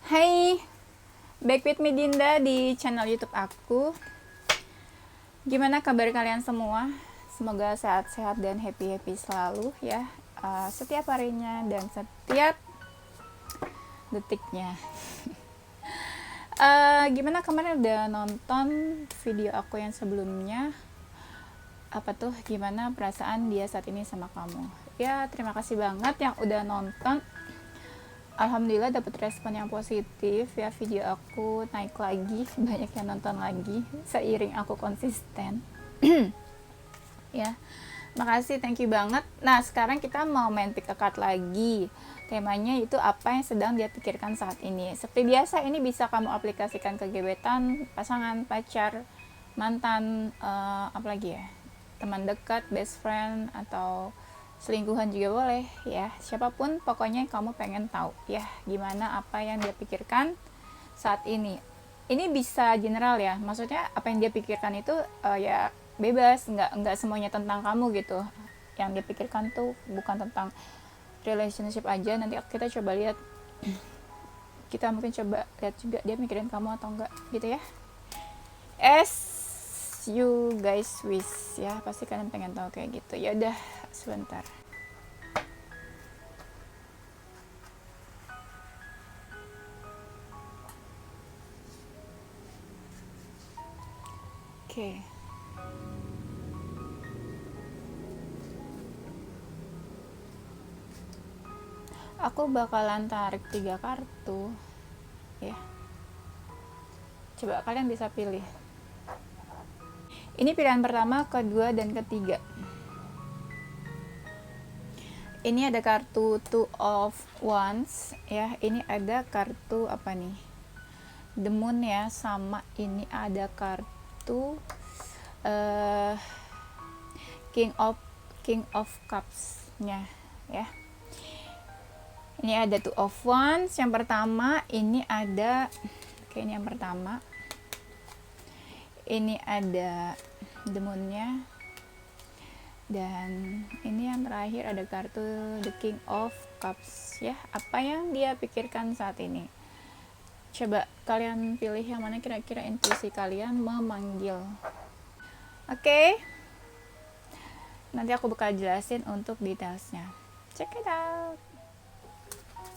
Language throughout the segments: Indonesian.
Hai, back with me Dinda di channel YouTube aku. Gimana kabar kalian semua? Semoga sehat-sehat dan happy-happy selalu ya. Setiap harinya dan setiap detiknya. Gimana kemarin udah nonton video aku yang sebelumnya? Apa tuh gimana perasaan dia saat ini sama kamu? Ya, terima kasih banget yang udah nonton. Alhamdulillah dapat respon yang positif ya, video aku naik lagi, banyak yang nonton lagi seiring aku konsisten. Ya, makasih, thank you banget. Nah, sekarang kita mau main pick a card lagi. Temanya itu apa yang sedang dia pikirkan saat ini. Seperti biasa, ini bisa kamu aplikasikan ke gebetan, pasangan, pacar, mantan, apalagi ya, teman dekat, best friend, atau selingkuhan juga boleh ya, siapapun pokoknya kamu pengen tahu ya gimana apa yang dia pikirkan saat ini bisa general ya, maksudnya apa yang dia pikirkan itu ya bebas, nggak semuanya tentang kamu gitu. Yang dia pikirkan tuh bukan tentang relationship aja. Nanti kita coba lihat, kita mungkin coba lihat juga dia mikirin kamu atau enggak gitu ya, as you guys wish ya, pasti kalian pengen tahu kayak gitu. Ya udah, sebentar. Oke. Aku bakalan tarik 3 kartu ya. Coba kalian bisa pilih. Ini pilihan pertama, kedua, dan ketiga. Ini ada kartu Two of Wands ya. Ini ada kartu apa nih? The Moon ya, sama ini ada kartu uh, King of Cups-nya ya. Ini ada Two of Wands yang pertama, ini ada ini yang pertama. Ini ada The Moon-nya. Dan ini yang terakhir ada kartu The King of Cups ya. Apa yang dia pikirkan saat ini? Coba kalian pilih yang mana kira-kira intuisi kalian memanggil. Oke. Nanti aku bakal jelasin untuk detailsnya. Check it out.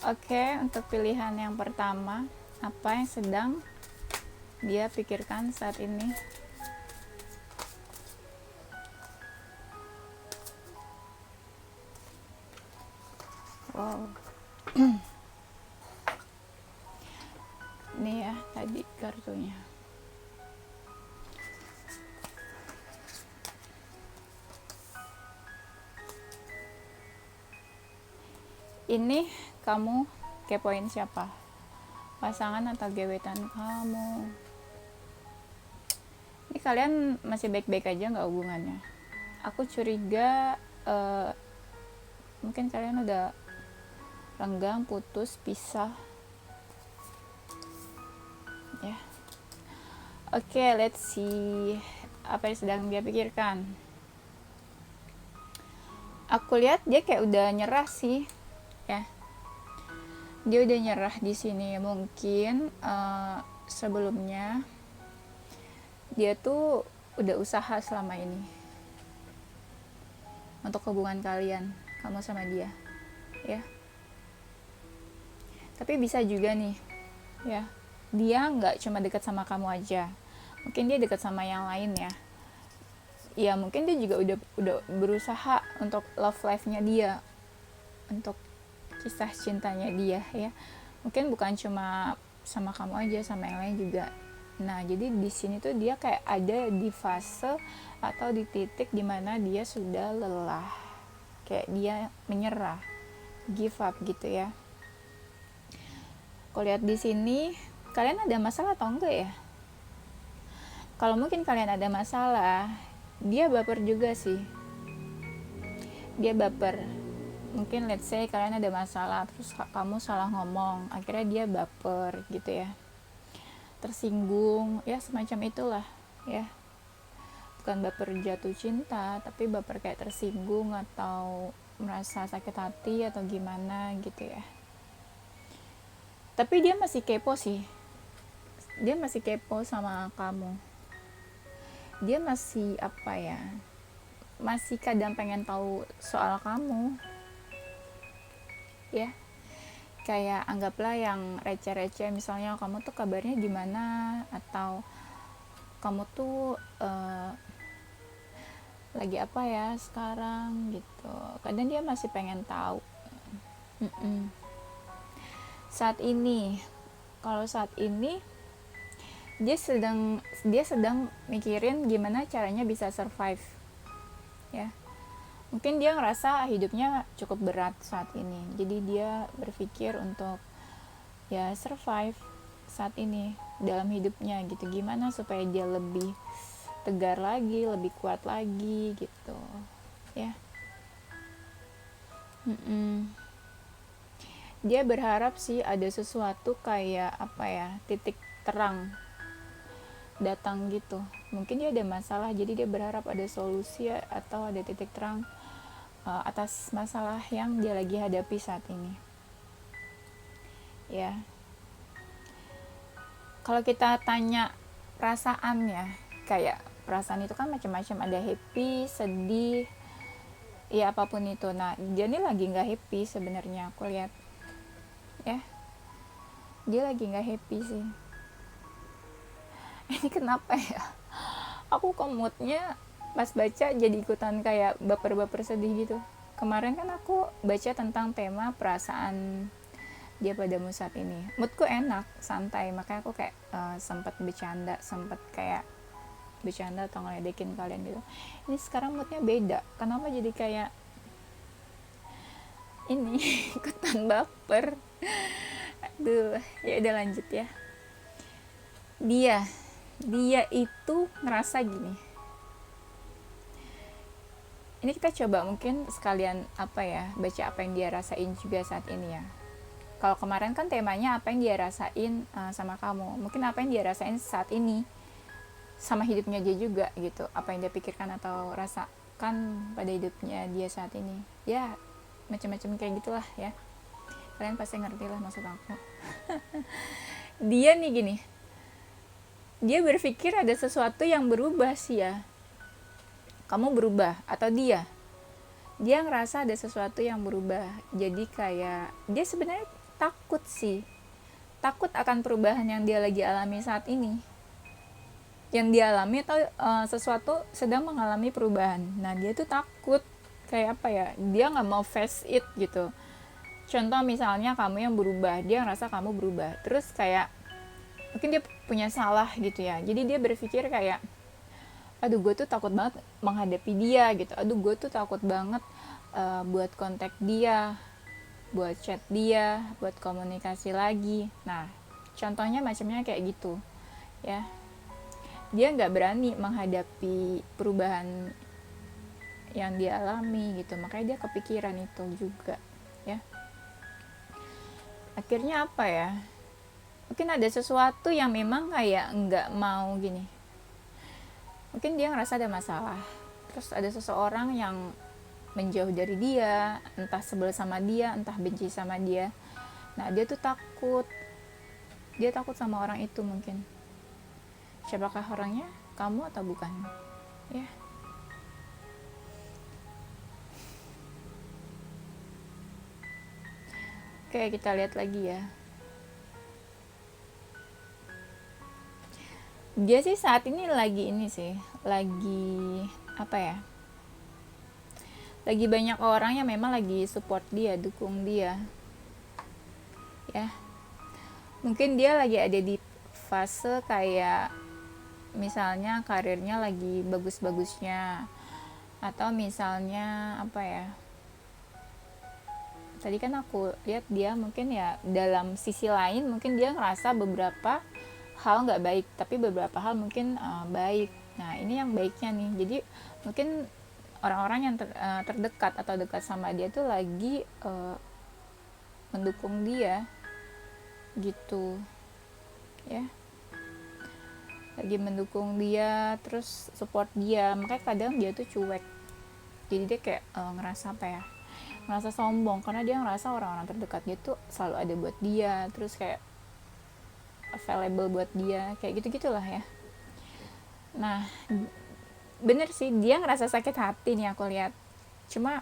Oke, untuk pilihan yang pertama, apa yang sedang dia pikirkan saat ini? Wow. Ini ya tadi kartunya. Ini kamu kepoin siapa? Pasangan atau gebetan kamu? Ini kalian masih baik-baik aja nggak hubungannya? Aku curiga mungkin kalian udah renggang, putus, pisah ya. Oke, let's see apa yang sedang dia pikirkan. Aku lihat dia kayak udah nyerah sih ya. Dia udah nyerah di sini. Mungkin sebelumnya dia tuh udah usaha selama ini untuk hubungan kalian, kamu sama dia ya. Tapi bisa juga nih ya, dia nggak cuma dekat sama kamu aja, mungkin dia dekat sama yang lain ya. Ya mungkin dia juga udah berusaha untuk love life-nya dia, untuk kisah cintanya dia ya. Mungkin bukan cuma sama kamu aja, sama yang lain juga. Nah, jadi di sini tuh dia kayak ada di fase atau di titik dimana dia sudah lelah, kayak dia menyerah, give up gitu ya. Aku lihat di sini kalian ada masalah atau enggak ya? Kalau mungkin kalian ada masalah, dia baper juga sih. Dia baper. Mungkin let's say kalian ada masalah, terus kamu salah ngomong, akhirnya dia baper gitu ya. Tersinggung, ya semacam itulah ya. Bukan baper jatuh cinta, tapi baper kayak tersinggung atau merasa sakit hati atau gimana gitu ya. Tapi dia masih kepo sih, dia masih kepo sama kamu, dia masih apa ya, masih kadang pengen tahu soal kamu ya. Kayak anggaplah yang receh-receh, misalnya kamu tuh kabarnya gimana, atau kamu tuh lagi apa ya sekarang gitu. Kadang dia masih pengen tahu. Saat ini, kalau saat ini dia sedang mikirin gimana caranya bisa survive ya. Mungkin dia ngerasa hidupnya cukup berat saat ini, jadi dia berpikir untuk ya survive saat ini dalam hidupnya gitu, gimana supaya dia lebih tegar lagi, lebih kuat lagi gitu ya. Dia berharap sih ada sesuatu kayak apa ya, titik terang datang gitu. Mungkin dia ada masalah, jadi dia berharap ada solusi atau ada titik terang atas masalah yang dia lagi hadapi saat ini ya. Kalau kita tanya perasaan ya, kayak perasaan itu kan macam-macam, ada happy, sedih, ya apapun itu. Nah dia ini lagi nggak happy sebenarnya, aku lihat ya, dia lagi nggak happy sih. Ini kenapa ya, aku kok moodnya pas baca jadi ikutan kayak baper-baper sedih gitu. Kemarin kan aku baca tentang tema perasaan dia padamu saat ini, moodku enak, santai, makanya aku kayak sempat kayak bercanda atau ngeledekin kalian gitu. Ini sekarang moodnya beda, kenapa jadi kayak ini ikutan baper. Aduh, ya udah lanjut ya. Dia itu ngerasa gini. Ini kita coba mungkin sekalian apa ya, baca apa yang dia rasain juga saat ini ya. Kalau kemarin kan temanya apa yang dia rasain sama kamu, mungkin apa yang dia rasain saat ini sama hidupnya dia juga gitu, apa yang dia pikirkan atau rasakan pada hidupnya dia saat ini ya, macam-macam kayak gitulah ya. Kalian pasti ngerti lah maksud aku. Dia nih gini, dia berpikir ada sesuatu yang berubah sih ya. Kamu berubah atau dia ngerasa ada sesuatu yang berubah. Jadi kayak dia sebenarnya takut sih, takut akan perubahan yang dia lagi alami saat ini, yang dia alami atau sesuatu sedang mengalami perubahan. Nah dia tuh takut kayak apa ya, dia nggak mau face it gitu. Contoh misalnya kamu yang berubah, dia ngerasa kamu berubah, terus kayak mungkin dia punya salah gitu ya, jadi dia berpikir kayak aduh gue tuh takut banget menghadapi dia gitu, aduh gue tuh takut banget buat kontak dia, buat chat dia, buat komunikasi lagi. Nah contohnya macamnya kayak gitu ya, dia nggak berani menghadapi perubahan yang dia alami gitu, makanya dia kepikiran itu juga ya. Akhirnya apa ya, mungkin ada sesuatu yang memang kayak nggak mau gini, mungkin dia ngerasa ada masalah, terus ada seseorang yang menjauh dari dia, entah sebel sama dia, entah benci sama dia. Nah dia tuh takut, dia takut sama orang itu. Mungkin siapakah orangnya, kamu atau bukan ya. Oke, kita lihat lagi ya. Dia sih saat ini lagi apa ya, lagi banyak orang yang memang lagi support dia, dukung dia ya. Mungkin dia lagi ada di fase kayak misalnya karirnya lagi bagus-bagusnya, atau misalnya apa ya, tadi kan aku lihat dia mungkin ya dalam sisi lain mungkin dia ngerasa beberapa hal nggak baik, tapi beberapa hal mungkin baik. Nah ini yang baiknya nih, jadi mungkin orang-orang yang terdekat atau dekat sama dia tuh lagi mendukung dia gitu ya, lagi mendukung dia, terus support dia. Makanya kadang dia tuh cuek, jadi dia kayak ngerasa apa ya, ngerasa sombong karena dia ngerasa orang-orang terdekat dia tuh selalu ada buat dia, terus kayak available buat dia, kayak gitu-gitulah ya. Nah, bener sih dia ngerasa sakit hati nih aku lihat. Cuma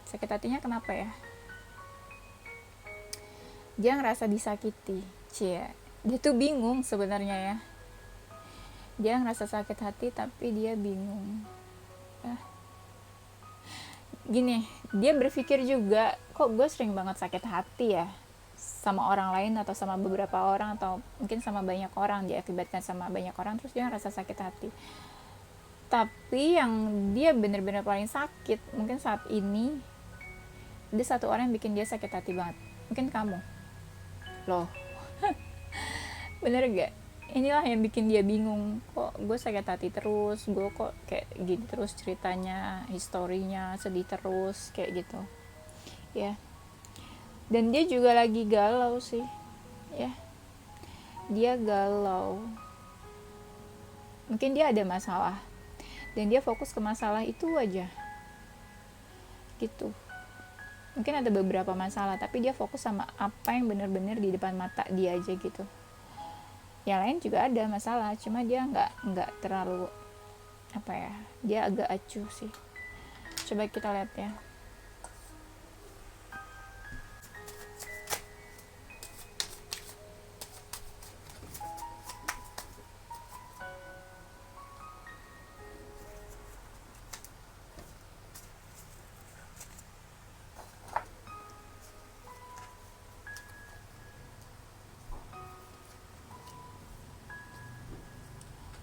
sakit hatinya kenapa ya? Dia ngerasa disakiti. Dia tuh bingung sebenarnya ya. Dia ngerasa sakit hati tapi dia bingung. Gini, dia berpikir juga, kok gue sering banget sakit hati ya sama orang lain atau sama beberapa orang atau mungkin sama banyak orang, diakibatkan sama banyak orang, terus dia ngerasa sakit hati. Tapi yang dia bener-bener paling sakit mungkin saat ini, ada satu orang yang bikin dia sakit hati banget, mungkin kamu loh. Bener gak? Inilah yang bikin dia bingung, kok gue sakit hati terus, gue kok kayak gini terus ceritanya, historinya sedih terus kayak gitu ya. Dan dia juga lagi galau sih ya, dia galau, mungkin dia ada masalah dan dia fokus ke masalah itu aja gitu. Mungkin ada beberapa masalah tapi dia fokus sama apa yang benar-benar di depan mata dia aja gitu. Yang lain juga ada masalah, cuma dia nggak terlalu apa ya, dia agak acuh sih. Coba kita lihat ya.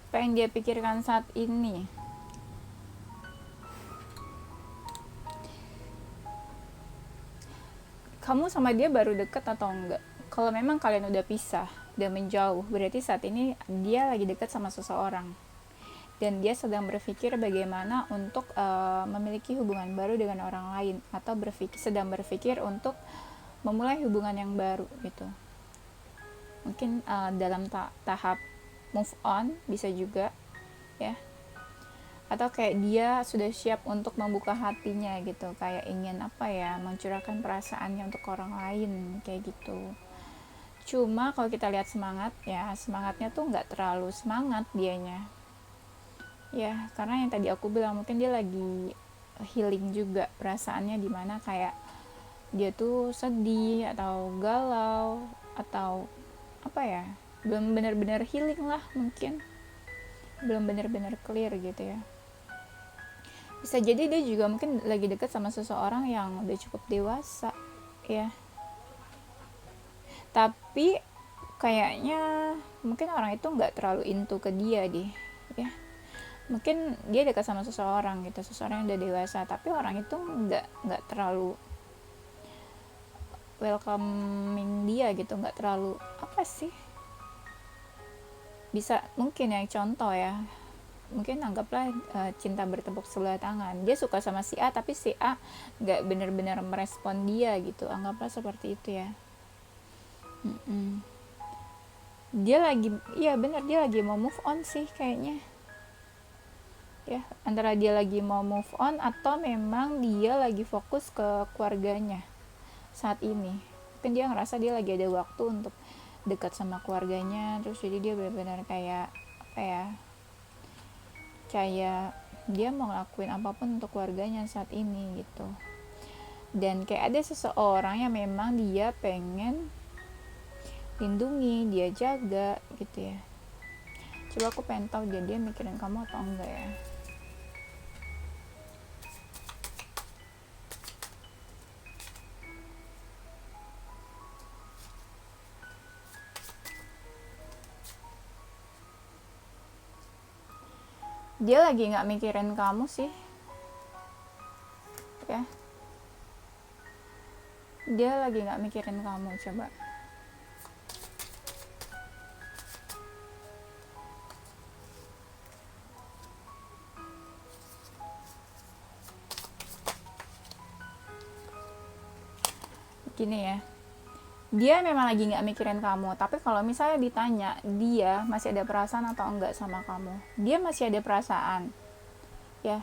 Apa yang dia pikirkan saat ini? Kamu sama dia baru deket atau enggak? Kalau memang kalian udah pisah, udah menjauh, berarti saat ini dia lagi deket sama seseorang. Dan dia sedang berpikir bagaimana untuk memiliki hubungan baru dengan orang lain, atau sedang berpikir untuk memulai hubungan yang baru gitu. Mungkin dalam tahap move on bisa juga ya, atau kayak dia sudah siap untuk membuka hatinya gitu, kayak ingin apa ya, mencurahkan perasaannya untuk orang lain kayak gitu. Cuma kalau kita lihat semangatnya tuh nggak terlalu semangat dianya ya, karena yang tadi aku bilang mungkin dia lagi healing juga perasaannya, dimana kayak dia tuh sedih atau galau atau apa ya, belum benar-benar healing lah, mungkin belum benar-benar clear gitu ya. Bisa jadi dia juga mungkin lagi dekat sama seseorang yang udah cukup dewasa ya, tapi kayaknya mungkin orang itu nggak terlalu into ke dia deh ya. Mungkin dia dekat sama seseorang gitu, seseorang yang udah dewasa, tapi orang itu nggak terlalu welcoming dia gitu, nggak terlalu apa sih, bisa mungkin yang contoh ya, mungkin anggaplah cinta bertepuk sebelah tangan, dia suka sama si A tapi si A nggak benar-benar merespon dia gitu, anggaplah seperti itu ya. Dia lagi, iya benar, dia lagi mau move on sih kayaknya ya, antara dia lagi mau move on atau memang dia lagi fokus ke keluarganya saat ini. Mungkin dia ngerasa dia lagi ada waktu untuk dekat sama keluarganya, terus jadi dia benar-benar kayak apa ya, kayak dia mau ngelakuin apapun untuk keluarganya saat ini gitu. Dan kayak ada seseorang yang memang dia pengen lindungi, dia jaga gitu ya. Coba aku pengen tahu dia mikirin kamu atau enggak ya. Dia lagi nggak mikirin kamu sih ya, dia lagi nggak mikirin kamu. Coba gini ya, dia memang lagi nggak mikirin kamu, tapi kalau misalnya ditanya dia masih ada perasaan atau enggak sama kamu, dia masih ada perasaan ya.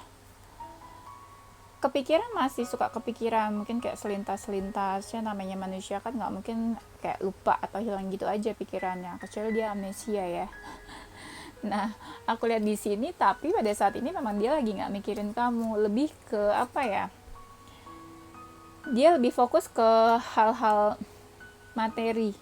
kepikiran, masih suka kepikiran, mungkin kayak selintas-selintas ya, namanya manusia kan nggak mungkin kayak lupa atau hilang gitu aja pikirannya, kecuali dia amnesia ya. Nah, aku lihat di sini, tapi pada saat ini memang dia lagi nggak mikirin kamu, lebih ke apa ya, dia lebih fokus ke hal-hal materi,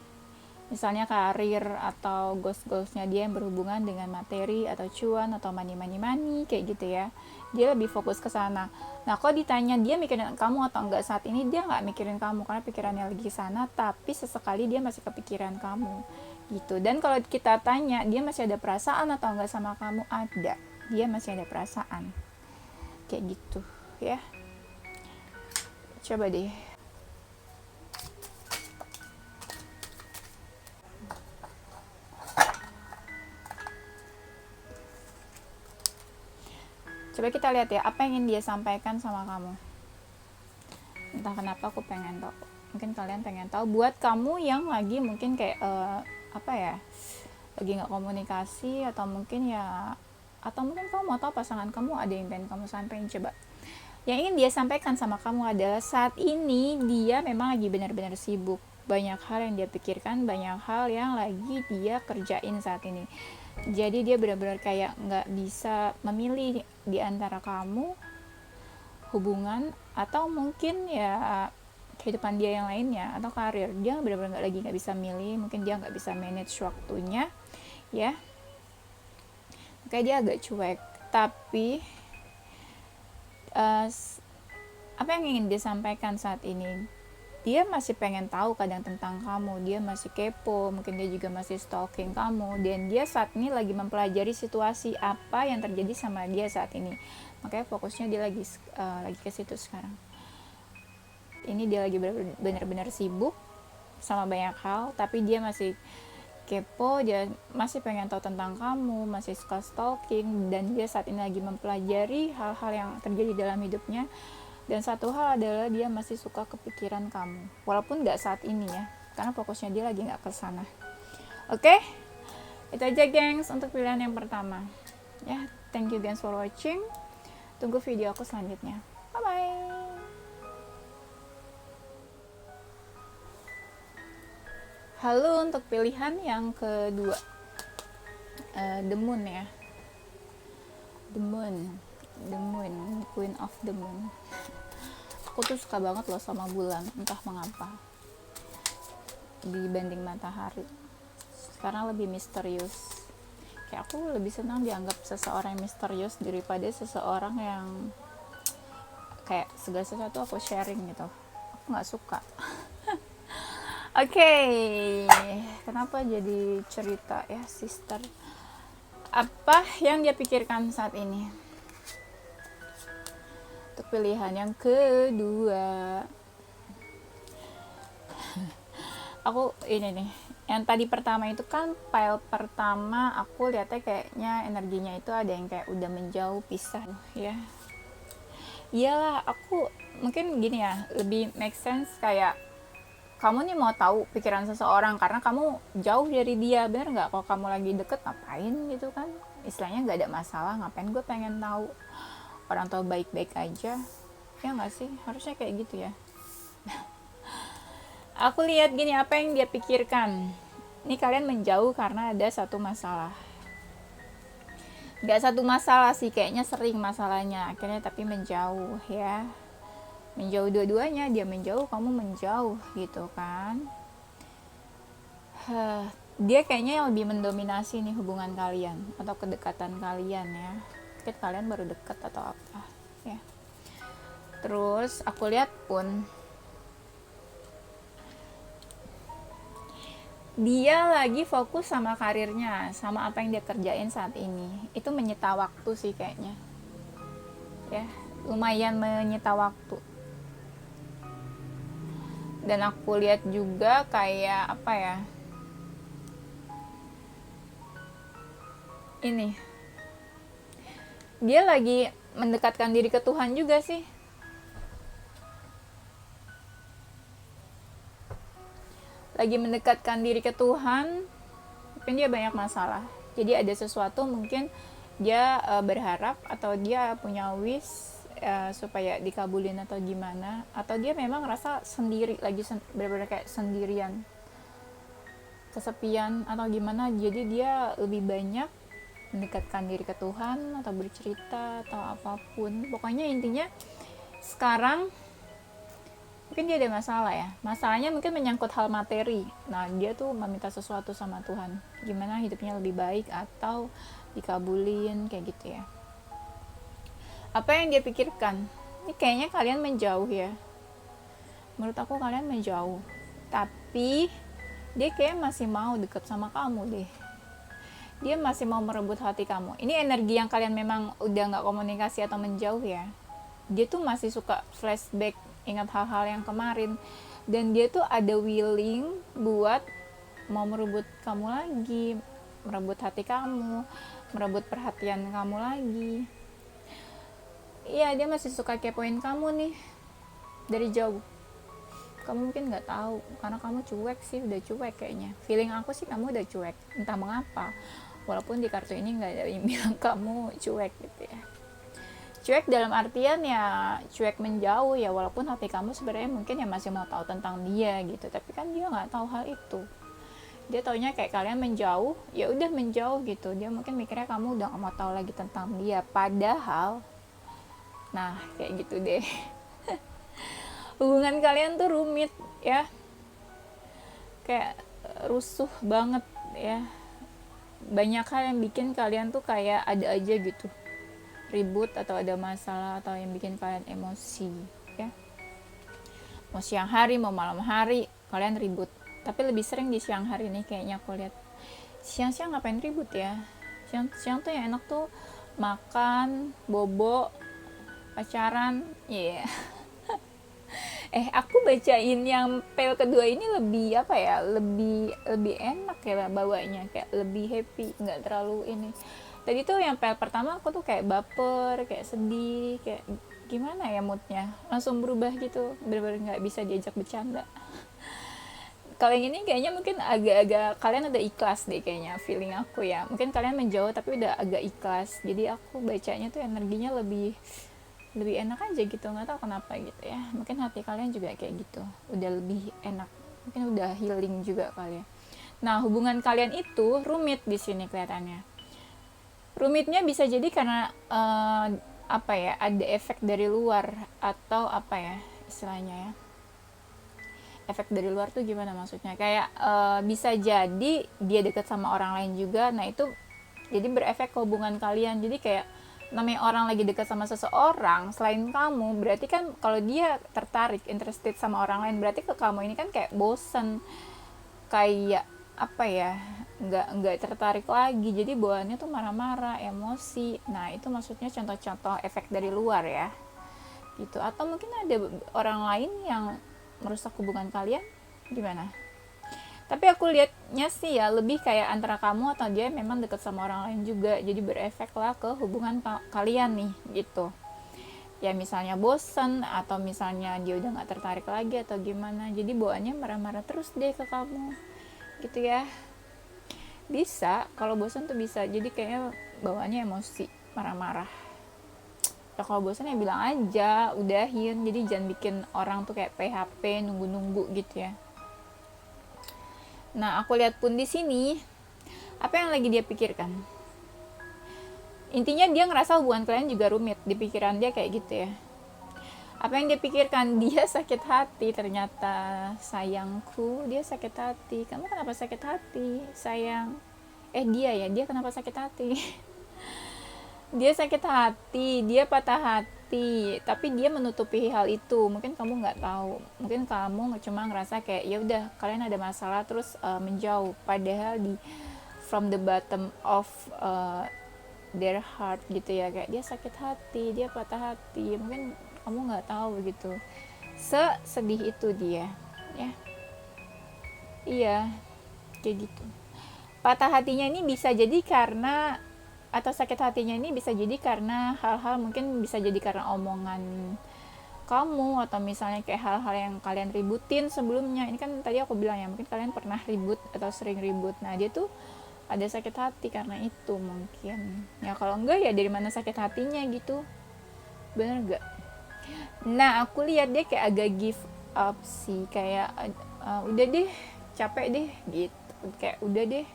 misalnya karir atau goals-goalsnya dia yang berhubungan dengan materi atau cuan atau money kayak gitu ya. Dia lebih fokus ke sana. Nah, kalau ditanya dia mikirin kamu atau enggak saat ini, dia nggak mikirin kamu karena pikirannya lagi sana, tapi sesekali dia masih kepikiran kamu gitu. Dan kalau kita tanya dia masih ada perasaan atau enggak sama kamu, ada, dia masih ada perasaan kayak gitu ya. Coba deh. Coba kita lihat ya, apa yang ingin dia sampaikan sama kamu. Entah kenapa aku pengen tahu. Mungkin kalian pengen tahu. Buat kamu yang lagi mungkin kayak apa ya, lagi nggak komunikasi, atau mungkin kamu mau tahu pasangan kamu ada yang pengen kamu sampaikan. Coba. Yang ingin dia sampaikan sama kamu adalah saat ini dia memang lagi benar-benar sibuk. Banyak hal yang dia pikirkan, banyak hal yang lagi dia kerjain saat ini. Jadi dia benar-benar kayak nggak bisa memilih di antara kamu, hubungan, atau mungkin ya kehidupan dia yang lainnya, atau karir. Dia benar-benar nggak bisa milih, mungkin dia nggak bisa manage waktunya ya, makanya dia agak cuek. Tapi apa yang ingin dia sampaikan saat ini, dia masih pengen tahu kadang tentang kamu, dia masih kepo, mungkin dia juga masih stalking kamu, dan dia saat ini lagi mempelajari situasi apa yang terjadi sama dia saat ini. Makanya fokusnya dia lagi ke situ sekarang. Ini dia lagi benar-benar sibuk sama banyak hal, tapi dia masih kepo, dia masih pengen tahu tentang kamu, masih suka stalking, dan dia saat ini lagi mempelajari hal-hal yang terjadi dalam hidupnya. Dan satu hal adalah dia masih suka kepikiran kamu, walaupun nggak saat ini ya, karena fokusnya dia lagi nggak ke sana. Oke, itu aja gengs untuk pilihan yang pertama ya. Thank you guys for watching, tunggu video aku selanjutnya. Bye bye. Halo, untuk pilihan yang kedua, The Moon ya. The Moon, Queen of the Moon. Aku tuh suka banget loh sama bulan, entah mengapa, dibanding matahari. Sekarang lebih misterius. Kayak aku lebih senang dianggap seseorang yang misterius daripada seseorang yang kayak segala sesuatu aku sharing gitu. Aku nggak suka. Oke, kenapa jadi cerita ya, sister? Apa yang dia pikirkan saat ini? Untuk pilihan yang kedua, aku ini nih, yang tadi pertama itu kan pile pertama, aku lihatnya kayaknya energinya itu ada yang kayak udah menjauh, pisah ya. Iyalah, aku mungkin gini ya, lebih make sense kayak kamu nih mau tahu pikiran seseorang karena kamu jauh dari dia, bener nggak? Kalau kamu lagi deket ngapain gitu kan, istilahnya nggak ada masalah, ngapain gue pengen tahu orang tua baik-baik aja ya nggak sih, harusnya kayak gitu ya. Aku lihat gini, apa yang dia pikirkan ini, kalian menjauh karena ada satu masalah. Nggak satu masalah sih, kayaknya sering masalahnya akhirnya, tapi menjauh ya, menjauh dua-duanya, dia menjauh, kamu menjauh gitu kan. Dia kayaknya yang lebih mendominasi nih hubungan kalian atau kedekatan kalian ya. Mungkin kalian baru deket atau apa ya. Terus aku lihat pun dia lagi fokus sama karirnya, sama apa yang dia kerjain saat ini. Itu menyita waktu sih kayaknya ya, lumayan menyita waktu. Dan aku lihat juga kayak apa ya, ini dia lagi mendekatkan diri ke Tuhan juga sih. Lagi mendekatkan diri ke Tuhan, mungkin dia banyak masalah. Jadi ada sesuatu mungkin dia berharap atau dia punya wish supaya dikabulin atau gimana, atau dia memang ngerasa sendiri lagi benar-benar kayak sendirian, kesepian atau gimana, jadi dia lebih banyak mendekatkan diri ke Tuhan atau bercerita atau apapun. Pokoknya intinya sekarang mungkin dia ada masalah ya, masalahnya mungkin menyangkut hal materi. Nah dia tuh meminta sesuatu sama Tuhan, gimana hidupnya lebih baik atau dikabulin kayak gitu ya. Apa yang dia pikirkan, ini kayaknya kalian menjauh ya, menurut aku kalian menjauh, tapi dia kayak masih mau deket sama kamu deh, dia masih mau merebut hati kamu. Ini energi yang kalian memang udah gak komunikasi atau menjauh ya, dia tuh masih suka flashback, ingat hal-hal yang kemarin, dan dia tuh ada willing buat mau merebut kamu lagi, merebut hati kamu, merebut perhatian kamu lagi. Iya, dia masih suka kepoin kamu nih dari jauh. Kamu mungkin nggak tahu karena kamu cuek sih, udah cuek kayaknya. Feeling aku sih kamu udah cuek, entah mengapa. Walaupun di kartu ini nggak ada yang bilang kamu cuek gitu ya. Cuek dalam artian ya cuek menjauh ya, walaupun hati kamu sebenarnya mungkin ya masih mau tahu tentang dia gitu, tapi kan dia nggak tahu hal itu. Dia taunya kayak kalian menjauh, ya udah menjauh gitu. Dia mungkin mikirnya kamu udah nggak mau tahu lagi tentang dia, padahal nah kayak gitu deh. Hubungan kalian tuh rumit ya, kayak rusuh banget ya, banyak hal yang bikin kalian tuh kayak ada aja gitu, ribut atau ada masalah atau yang bikin kalian emosi ya. Mau siang hari mau malam hari kalian ribut, tapi lebih sering di siang hari nih kayaknya aku lihat. Siang-siang ngapain ribut ya, siang tuh yang enak tuh makan, bobo, pacaran ya. Aku bacain yang pel kedua ini lebih apa ya, lebih enak ya bawanya, kayak lebih happy, nggak terlalu ini. Tadi tuh yang pel pertama aku tuh kayak baper, kayak sedih, kayak gimana ya moodnya, langsung berubah gitu, bener-bener nggak bisa diajak bercanda. Kalau yang ini kayaknya mungkin agak-agak kalian udah ikhlas deh kayaknya, feeling aku ya. Mungkin kalian menjauh tapi udah agak ikhlas, jadi aku bacanya tuh energinya lebih enak aja gitu, nggak tahu kenapa gitu ya. Mungkin hati kalian juga kayak gitu, udah lebih enak, mungkin udah healing juga kali ya. Nah hubungan kalian itu rumit di sini kelihatannya. Rumitnya bisa jadi karena apa ya, ada efek dari luar atau apa ya istilahnya ya. Efek dari luar tuh gimana maksudnya? Kayak bisa jadi dia dekat sama orang lain juga. Nah itu jadi berefek ke hubungan kalian. Jadi kayak namanya orang lagi dekat sama seseorang selain kamu, berarti kan kalau dia tertarik, interested sama orang lain, berarti ke kamu ini kan kayak bosen, kayak apa ya, nggak tertarik lagi, jadi bawaannya tuh marah-marah, emosi. Nah itu maksudnya contoh-contoh efek dari luar ya gitu. Atau mungkin ada orang lain yang merusak hubungan kalian, gimana? Tapi aku lihatnya sih ya lebih kayak antara kamu atau dia memang dekat sama orang lain juga, jadi berefek lah ke hubungan kalian nih gitu ya. Misalnya bosan atau misalnya dia udah nggak tertarik lagi atau gimana, jadi bawaannya marah-marah terus deh ke kamu gitu ya. Bisa kalau bosan tuh bisa jadi kayaknya bawaannya emosi, marah-marah ya. Kalau bosan ya bilang aja udahin, jadi jangan bikin orang tuh kayak PHP nunggu-nunggu gitu ya. Nah aku lihat pun di sini apa yang lagi dia pikirkan, intinya dia ngerasa hubungan kalian juga rumit di pikiran dia kayak gitu ya. Apa yang dia pikirkan, dia sakit hati ternyata. Sayangku, dia sakit hati. Kamu kenapa sakit hati sayang? Dia kenapa sakit hati? Dia sakit hati, dia patah hati, tapi dia menutupi hal itu. Mungkin kamu nggak tahu, mungkin kamu cuma ngerasa kayak ya udah kalian ada masalah terus menjauh, padahal di from the bottom of their heart gitu ya, kayak dia sakit hati, dia patah hati. Mungkin kamu nggak tahu gitu, sesedih itu dia ya. Iya kayak gitu. Patah hatinya ini bisa jadi karena, atau sakit hatinya ini bisa jadi karena hal-hal, mungkin bisa jadi karena omongan kamu, atau misalnya kayak hal-hal yang kalian ributin sebelumnya. Ini kan tadi aku bilang ya, mungkin kalian pernah ribut atau sering ribut. Nah dia tuh ada sakit hati karena itu mungkin ya. Kalau enggak ya dari mana sakit hatinya gitu, bener gak? Nah, aku lihat dia kayak agak give up sih, kayak udah deh, capek deh gitu, kayak udah deh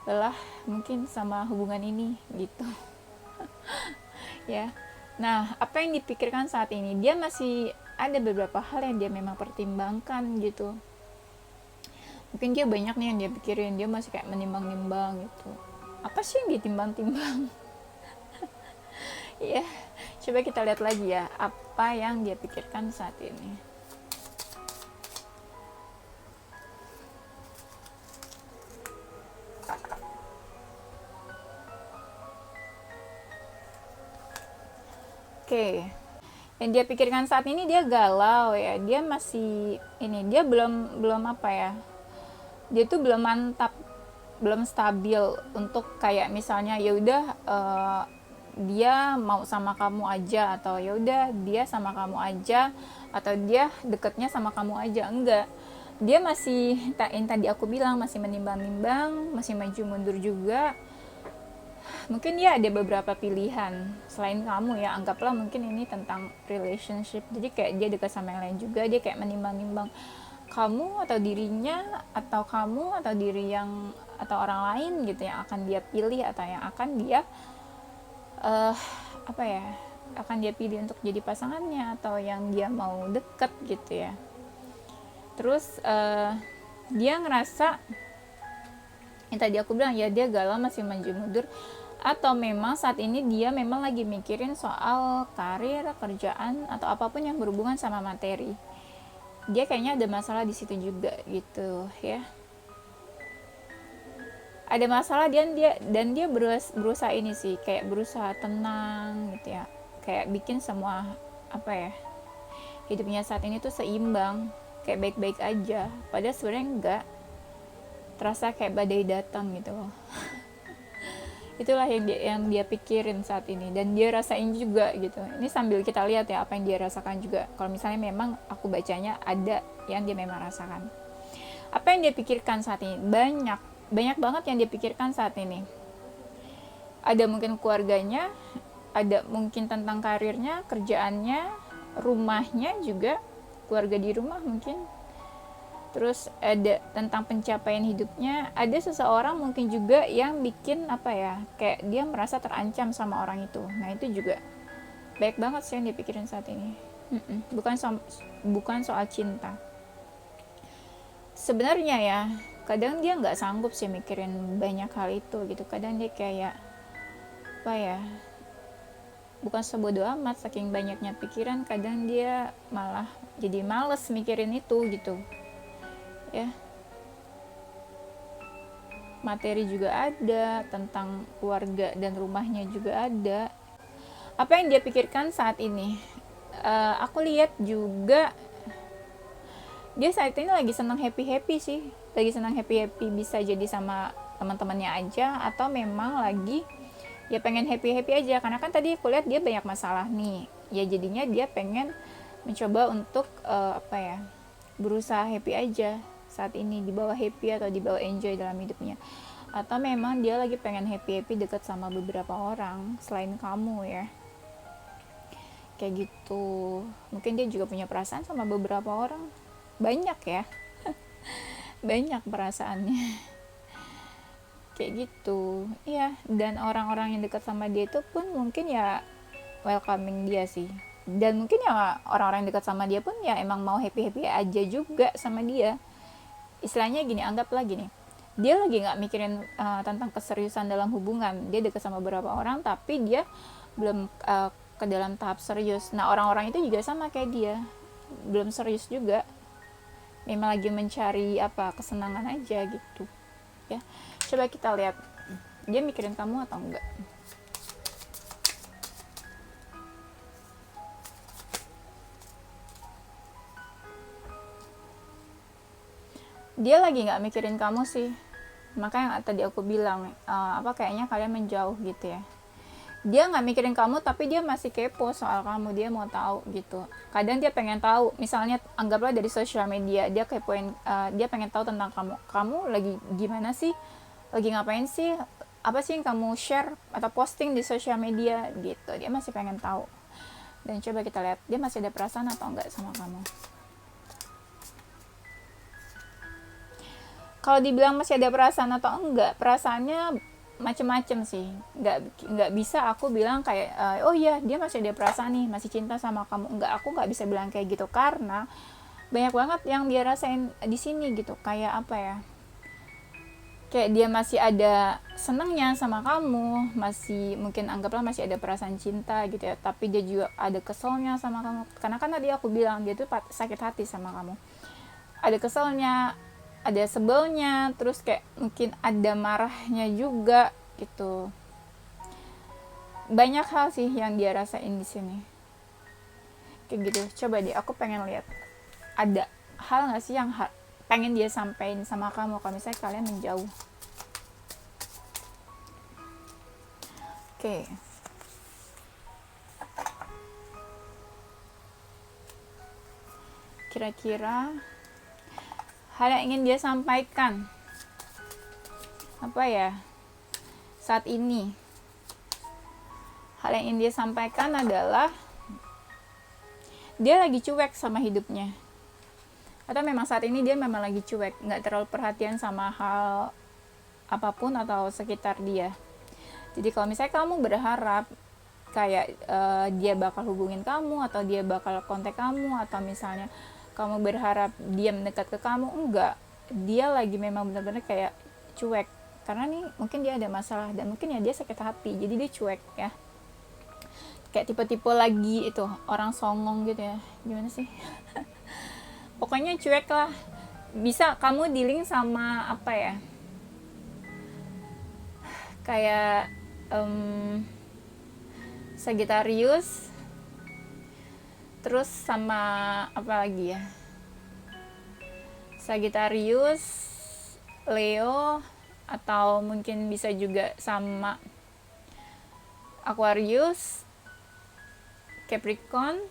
lelah mungkin sama hubungan ini gitu. Ya. Nah, apa yang dipikirkan saat ini? Dia masih ada beberapa hal yang dia memang pertimbangkan gitu. Mungkin dia banyak nih yang dia pikirin, dia masih kayak menimbang-nimbang gitu. Apa sih yang ditimbang-timbang? Ya, coba kita lihat lagi ya, apa yang dia pikirkan saat ini. Oke, yang dia pikirkan saat ini dia galau ya, dia masih ini, dia belum belum apa ya, dia tuh belum mantap, belum stabil untuk kayak misalnya ya udah dia mau sama kamu aja, atau ya udah dia sama kamu aja, atau dia deketnya sama kamu aja. Enggak, dia masih yang tadi aku bilang, masih menimbang-nimbang, masih maju mundur juga. Mungkin dia ada beberapa pilihan selain kamu ya, anggaplah mungkin ini tentang relationship, jadi kayak dia dekat sama yang lain juga, dia kayak menimbang-nimbang kamu atau dirinya, atau kamu atau diri yang, atau orang lain gitu yang akan dia pilih, atau yang akan dia apa ya, akan dia pilih untuk jadi pasangannya, atau yang dia mau deket gitu ya. Terus dia ngerasa yang tadi aku bilang ya, dia galau, masih maju mundur, atau memang saat ini dia memang lagi mikirin soal karir, kerjaan, atau apapun yang berhubungan sama materi. Dia kayaknya ada masalah di situ juga gitu ya. Ada masalah, dan dia berusaha ini sih, kayak berusaha tenang gitu ya, kayak bikin semua apa ya, hidupnya saat ini tuh seimbang, kayak baik-baik aja, padahal sebenarnya enggak, terasa kayak badai datang gitu loh. Itulah yang dia pikirin saat ini, dan dia rasain juga gitu. Ini sambil kita lihat ya apa yang dia rasakan juga, kalau misalnya memang aku bacanya ada yang dia memang rasakan. Apa yang dia pikirkan saat ini? Banyak banget yang dia pikirkan saat ini. Ada mungkin keluarganya, ada mungkin tentang karirnya, kerjaannya, rumahnya juga, keluarga di rumah mungkin. Terus ada tentang pencapaian hidupnya, ada seseorang mungkin juga yang bikin apa ya, kayak dia merasa terancam sama orang itu. Nah itu juga baik banget sih yang dipikirin saat ini. Bukan soal cinta. Sebenarnya ya, kadang dia nggak sanggup sih mikirin banyak hal itu gitu. Kadang dia kayak apa ya, bukan sebodoh amat, saking banyaknya pikiran, kadang dia malah jadi males mikirin itu gitu ya. Materi juga ada, tentang keluarga dan rumahnya juga ada. Apa yang dia pikirkan saat ini? Aku lihat juga dia saat ini lagi senang happy sih, lagi senang happy bisa jadi sama teman-temannya aja, atau memang lagi ya pengen happy aja, karena kan tadi aku lihat dia banyak masalah nih ya, jadinya dia pengen mencoba untuk apa ya, berusaha happy aja saat ini, dibawa happy atau dibawa enjoy dalam hidupnya. Atau memang dia lagi pengen happy dekat sama beberapa orang selain kamu ya, kayak gitu. Mungkin dia juga punya perasaan sama beberapa orang, banyak ya. Banyak perasaannya. Kayak gitu ya. Dan orang-orang yang dekat sama dia itu pun mungkin ya welcoming dia sih, dan mungkin ya orang-orang yang dekat sama dia pun ya emang mau happy aja juga sama dia. Istilahnya gini, anggaplah gini, dia lagi nggak mikirin tentang keseriusan dalam hubungan, dia dekat sama beberapa orang tapi dia belum ke dalam tahap serius. Nah orang-orang itu juga sama kayak dia, belum serius juga, memang lagi mencari apa, kesenangan aja gitu ya. Coba kita lihat dia mikirin kamu atau enggak. Dia lagi nggak mikirin kamu sih, makanya yang tadi aku bilang apa, kayaknya kalian menjauh gitu ya. Dia nggak mikirin kamu tapi dia masih kepo soal kamu, dia mau tahu gitu. Kadang dia pengen tahu, misalnya anggaplah dari sosial media, dia kepoin, dia pengen tahu tentang kamu lagi gimana sih, lagi ngapain sih, apa sih yang kamu share atau posting di sosial media gitu, dia masih pengen tahu. Dan coba kita lihat dia masih ada perasaan atau enggak sama kamu. Kalau dibilang masih ada perasaan atau enggak, perasaannya macem-macem sih. Nggak bisa aku bilang kayak oh iya dia masih ada perasaan nih, masih cinta sama kamu. Enggak, aku nggak bisa bilang kayak gitu karena banyak banget yang dia rasain di sini gitu. Kayak apa ya, kayak dia masih ada senangnya sama kamu, masih mungkin anggaplah masih ada perasaan cinta gitu ya, tapi dia juga ada keselnya sama kamu. Karena kan tadi aku bilang dia tuh sakit hati sama kamu, ada keselnya, ada sebelnya, terus kayak mungkin ada marahnya juga gitu. Banyak hal sih yang dia rasain di sini kayak gitu. Coba deh, aku pengen lihat ada hal nggak sih yang pengen dia sampaikan sama kamu kalau misalnya kalian menjauh. Oke. Kira-kira hal yang ingin dia sampaikan apa ya saat ini? Hal yang ingin dia sampaikan adalah dia lagi cuek sama hidupnya, atau memang saat ini dia memang lagi cuek, nggak terlalu perhatian sama hal apapun atau sekitar dia. Jadi kalau misalnya kamu berharap kayak dia bakal hubungin kamu, atau dia bakal kontak kamu, atau misalnya kamu berharap dia mendekat ke kamu, enggak, dia lagi memang benar-benar kayak cuek, karena nih mungkin dia ada masalah dan mungkin ya dia sakit hati, jadi dia cuek ya, kayak tipe-tipe lagi itu orang songong gitu ya, gimana sih pokoknya cuek lah. Bisa kamu dealing sama apa ya, kayak Sagittarius, terus sama apa lagi ya, Sagittarius, Leo, atau mungkin bisa juga sama Aquarius, Capricorn,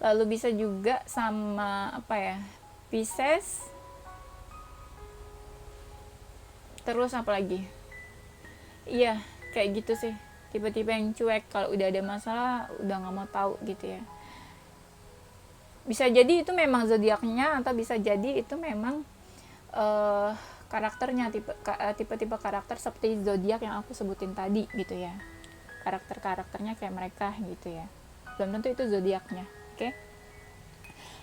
lalu bisa juga sama apa ya, Pisces, terus apa lagi, iya kayak gitu sih, tipe-tipe yang cuek, kalau udah ada masalah udah nggak mau tahu gitu ya. Bisa jadi itu memang zodiaknya, atau bisa jadi itu memang karakternya, tipe-tipe karakter seperti zodiak yang aku sebutin tadi gitu ya, karakternya kayak mereka gitu ya, belum tentu itu zodiaknya. Oke.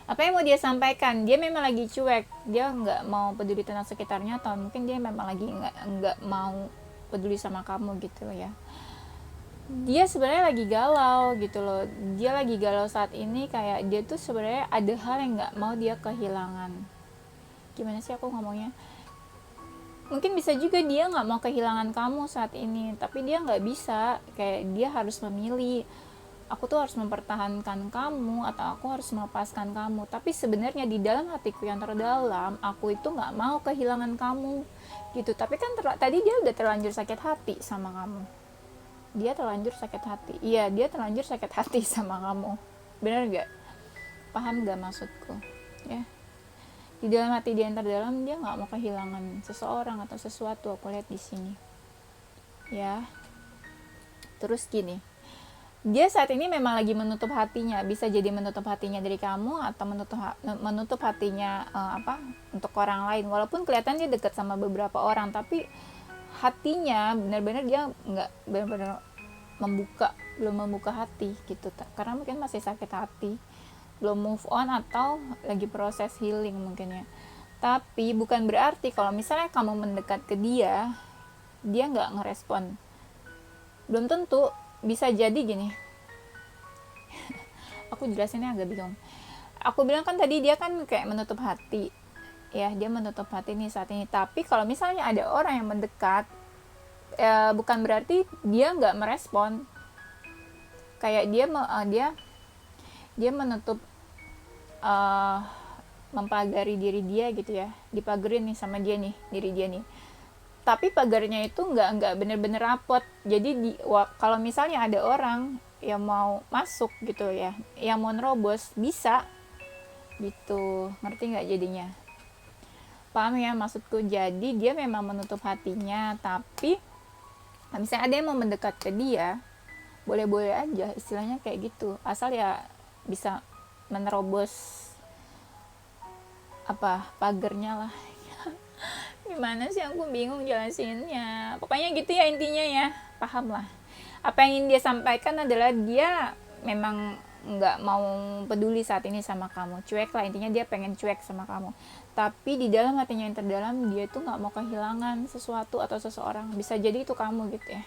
Apa yang mau dia sampaikan? Dia memang lagi cuek, dia nggak mau peduli tentang sekitarnya, atau mungkin dia memang lagi nggak mau peduli sama kamu gitu ya. Dia sebenarnya lagi galau gitu loh, dia lagi galau saat ini, kayak dia tuh sebenarnya ada hal yang nggak mau dia kehilangan. Gimana sih aku ngomongnya, mungkin bisa juga dia nggak mau kehilangan kamu saat ini, tapi dia nggak bisa, kayak dia harus memilih, aku tuh harus mempertahankan kamu atau aku harus melepaskan kamu. Tapi sebenarnya di dalam hatiku yang terdalam, aku itu nggak mau kehilangan kamu gitu. Tapi kan tadi dia udah terlanjur sakit hati sama kamu, dia terlanjur sakit hati, iya dia terlanjur sakit hati sama kamu, bener gak? Paham gak maksudku ya? Di dalam hati dia yang terdalam, dia nggak mau kehilangan seseorang atau sesuatu, aku lihat di sini ya. Terus gini, dia saat ini memang lagi menutup hatinya, bisa jadi menutup hatinya dari kamu, atau menutup hatinya untuk orang lain. Walaupun kelihatan dia dekat sama beberapa orang, tapi hatinya benar-benar dia nggak benar-benar belum membuka hati gitu, karena mungkin masih sakit hati, belum move on, atau lagi proses healing mungkin ya. Tapi bukan berarti kalau misalnya kamu mendekat ke dia nggak ngerespon, belum tentu. Bisa jadi gini, aku jelasinnya agak bingung. Aku bilang kan tadi dia kan kayak menutup hati ya, dia menutup hati nih saat ini. Tapi kalau misalnya ada orang yang mendekat, bukan berarti dia nggak merespon, kayak dia menutup, mempagari diri dia gitu ya, dipagerin nih sama dia nih, diri dia nih, tapi pagarnya itu nggak bener-bener rapot. Jadi kalau misalnya ada orang yang mau masuk gitu ya, yang mau nerobos, bisa gitu, ngerti nggak jadinya? Paham ya maksudku? Jadi dia memang menutup hatinya, tapi misalnya ada yang mau mendekat ke dia, boleh-boleh aja, istilahnya kayak gitu, asal ya bisa menerobos apa pagernya lah. Gimana sih, aku bingung jelasinnya, pokoknya gitu ya intinya ya, paham lah. Apa yang ingin dia sampaikan adalah dia memang nggak mau peduli saat ini sama kamu, cuek lah intinya, dia pengen cuek sama kamu, tapi di dalam hatinya yang terdalam dia tuh nggak mau kehilangan sesuatu atau seseorang, bisa jadi itu kamu gitu ya.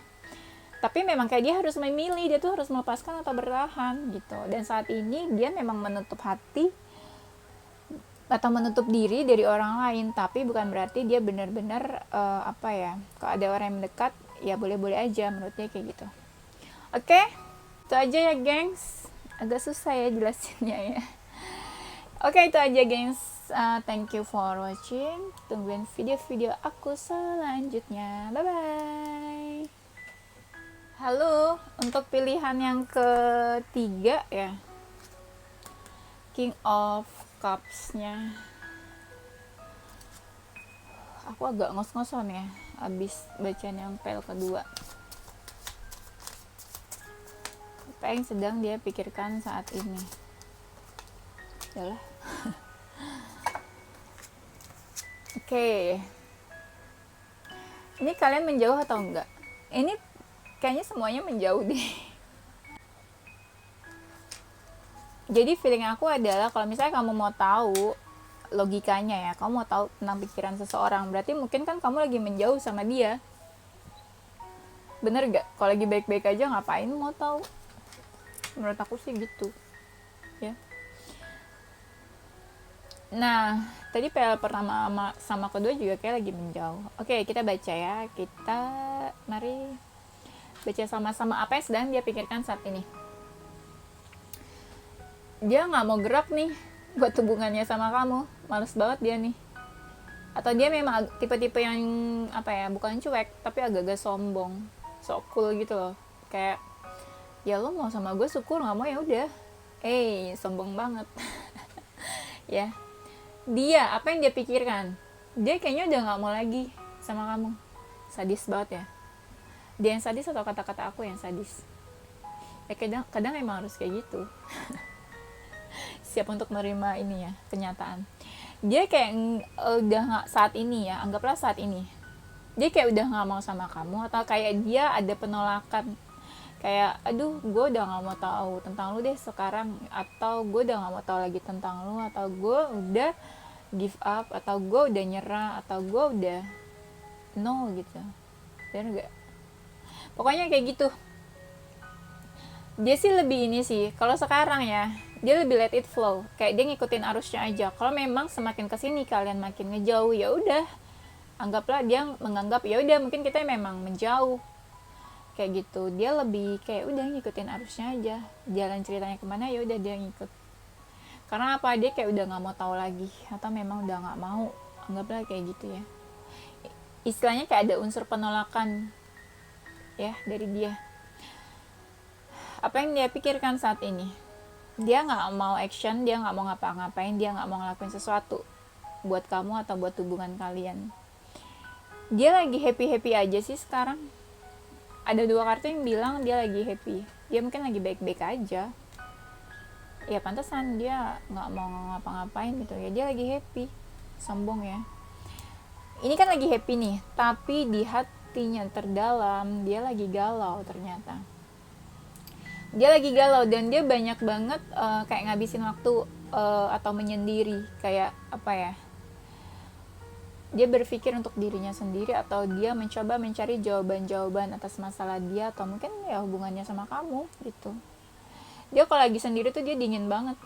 Tapi memang kayak dia harus memilih, dia tuh harus melepaskan atau bertahan gitu, dan saat ini dia memang menutup hati atau menutup diri dari orang lain, tapi bukan berarti dia benar-benar apa ya, kalau ada orang yang mendekat ya boleh-boleh aja, menurut dia kayak gitu. Oke, itu aja ya gengs, agak susah ya jelasinnya ya. Oke, itu aja gengs. Thank you for watching, tungguin video-video aku selanjutnya, bye bye. Halo, untuk pilihan yang ketiga ya, King of Cups-nya. Aku agak ngos-ngosan ya abis bacaan yang pel kedua. Apa yang sedang dia pikirkan saat ini? Yalah. Oke. Ini kalian menjauh atau enggak? Ini kayaknya semuanya menjauh deh. Jadi feeling aku adalah kalau misalnya kamu mau tahu logikanya ya, kamu mau tahu tentang pikiran seseorang, berarti mungkin kan kamu lagi menjauh sama dia. Bener gak? Kalau lagi baik-baik aja ngapain mau tahu? Menurut aku sih gitu ya. Nah, tadi PL pertama sama kedua juga kayak lagi menjauh. Oke, kita baca ya. Kita mari baca sama-sama apa yang sedang dia pikirkan saat ini. Dia nggak mau gerak nih buat hubungannya sama kamu, males banget dia nih. Atau dia memang tipe-tipe yang apa ya, bukan cuek tapi agak-agak sombong, sok cool gitu loh. Kayak ya lo mau sama gue syukur, nggak mau ya udah. Sombong banget. Ya. Dia apa yang dia pikirkan? Dia kayaknya udah nggak mau lagi sama kamu. Sadis banget ya. Dia yang sadis atau kata-kata aku yang sadis? Ya kadang emang harus kayak gitu. Siap untuk menerima ini ya, kenyataan. Dia kayak udah nggak saat ini ya, anggaplah saat ini. Dia kayak udah nggak mau sama kamu, atau kayak dia ada penolakan. Kayak, aduh, gue udah nggak mau tahu tentang lu deh sekarang, atau gue udah nggak mau tahu lagi tentang lu, atau gue udah give up, atau gue udah nyerah, atau gue udah no gitu. Bener gak? Pokoknya kayak gitu. Dia sih lebih ini sih, kalau sekarang ya, dia lebih let it flow, kayak dia ngikutin arusnya aja. Kalau memang semakin kesini kalian makin ngejauh, ya udah, anggaplah dia menganggap ya udah mungkin kita memang menjauh, kayak gitu. Dia lebih kayak udah ngikutin arusnya aja, jalan ceritanya kemana ya udah dia ngikut. Karena apa, dia kayak udah nggak mau tahu lagi, atau memang udah nggak mau, anggaplah kayak gitu ya. Istilahnya kayak ada unsur penolakan ya dari dia. Apa yang dia pikirkan saat ini? Dia nggak mau action, dia nggak mau ngapa-ngapain, dia nggak mau ngelakuin sesuatu buat kamu atau buat hubungan kalian. Dia lagi happy-happy aja sih sekarang. Ada 2 kartu yang bilang dia lagi happy. Dia mungkin lagi baik-baik aja. Ya pantesan dia nggak mau ngapa-ngapain gitu ya. Dia lagi happy. Sombong ya. Ini kan lagi happy nih, tapi di hatinya terdalam dia lagi galau ternyata. Dia lagi galau dan dia banyak banget kayak ngabisin waktu atau menyendiri, kayak apa ya, dia berpikir untuk dirinya sendiri, atau dia mencoba mencari jawaban-jawaban atas masalah dia, atau mungkin ya hubungannya sama kamu gitu. Dia kalau lagi sendiri tuh dia dingin banget,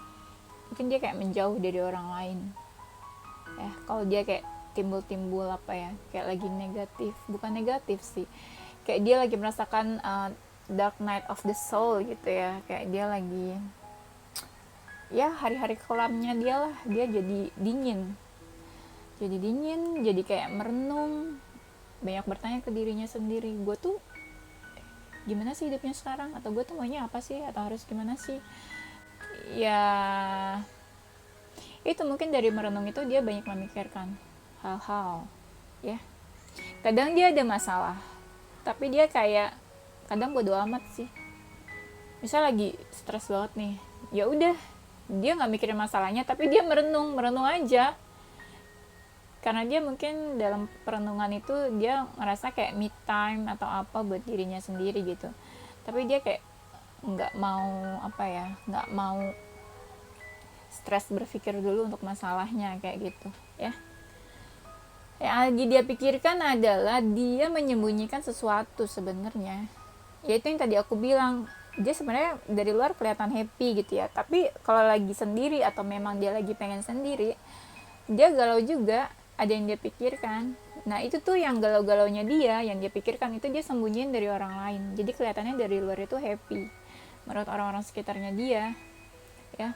mungkin dia kayak menjauh dari orang lain ya. Kalau dia kayak timbul-timbul apa ya, kayak lagi negatif, bukan negatif sih, kayak dia lagi merasakan dark night of the soul gitu ya, kayak dia lagi ya hari-hari kelamnya dia lah, dia jadi dingin, jadi kayak merenung, banyak bertanya ke dirinya sendiri, gue tuh gimana sih hidupnya sekarang, atau gue tuh maunya apa sih, atau harus gimana sih ya. Itu mungkin dari merenung itu dia banyak memikirkan hal-hal ya. Kadang dia ada masalah, tapi dia kayak kadang bodo amat sih, misal lagi stres banget nih, ya udah dia nggak mikirin masalahnya, tapi dia merenung aja, karena dia mungkin dalam perenungan itu dia ngerasa kayak me time atau apa buat dirinya sendiri gitu, tapi dia kayak nggak mau nggak mau stres berpikir dulu untuk masalahnya kayak gitu ya. Yang lagi dia pikirkan adalah dia menyembunyikan sesuatu sebenarnya, yaitu yang tadi aku bilang, dia sebenarnya dari luar kelihatan happy gitu ya, tapi kalau lagi sendiri atau memang dia lagi pengen sendiri, dia galau juga, ada yang dia pikirkan. Nah itu tuh yang galau-galaunya dia, yang dia pikirkan itu dia sembunyiin dari orang lain, jadi kelihatannya dari luar itu happy menurut orang-orang sekitarnya dia ya.